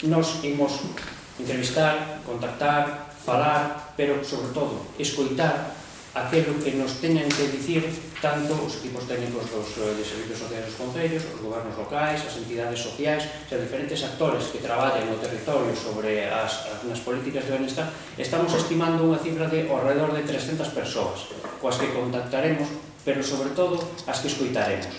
nos imos entrevistar, contactar, falar, pero, sobre todo, escoitar aquilo que nos teñan que dicir tanto os equipos técnicos de servicios sociais dos concellos, os gobernos locais, as entidades sociais, os diferentes actores que traballan no territorio sobre as políticas de benestar. Estamos estimando unha cifra de ao redor de 300 persoas coas que contactaremos, pero, sobre todo, as que escoitaremos,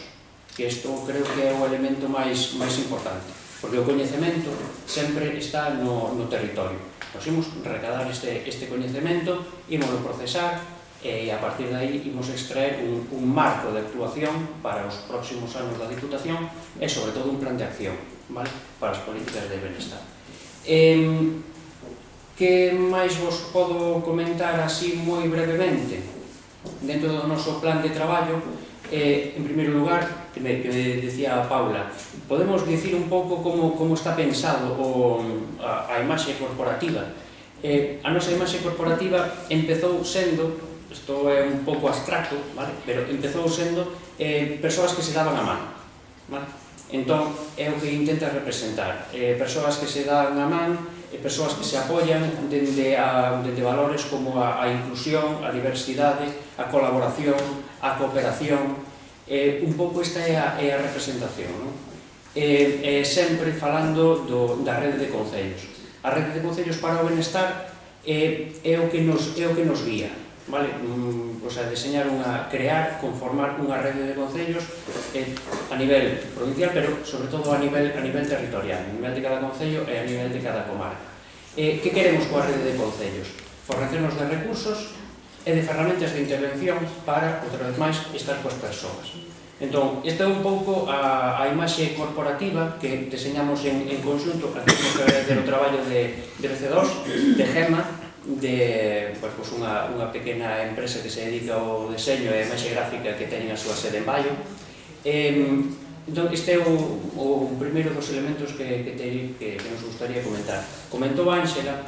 que isto creo que é o elemento máis importante, porque o coñecemento sempre está no territorio. Nos imos recadar este coñecemento, ímoslo procesar, e a partir de aí imos extraer un marco de actuación para os próximos anos da Diputación e, sobre todo, un plan de acción para as políticas de benestar. Que máis vos podo comentar así moi brevemente? Dentro do noso plan de traballo, en primeiro lugar, que me decía a Paula, podemos dicir un pouco como está pensado a imaxe corporativa. A nosa imaxe corporativa empezou sendo, isto é un pouco abstracto, pero empezou sendo persoas que se daban a man. Entón, é o que intenta representar. Persoas que se dan a man, persoas que se apoian dende valores como a inclusión, a diversidade, a colaboración, a cooperación. Un pouco esta é a representación. Sempre falando da rede de concellos. A rede de concellos para o benestar é o que nos guía. Deseñar crear, conformar unha rede de concellos a nivel provincial, pero sobre todo a nivel territorial, a nivel de cada concello e a nivel de cada comarca. Que queremos coa rede de concellos? Fornecernos de recursos e de ferramentas de intervención para, outra vez máis, estar coas persoas. Entón, esta é un pouco a imaxe corporativa que deseñamos en conxunto. Aquí temos que agradecer o traballo de BC2, de Gemma, unha pequena empresa que se dedica ao deseño e a imaxe gráfica que teñen a súa sede en Baio. Entón, este é o primeiro dos elementos que nos gustaría comentar. Comentou Ángela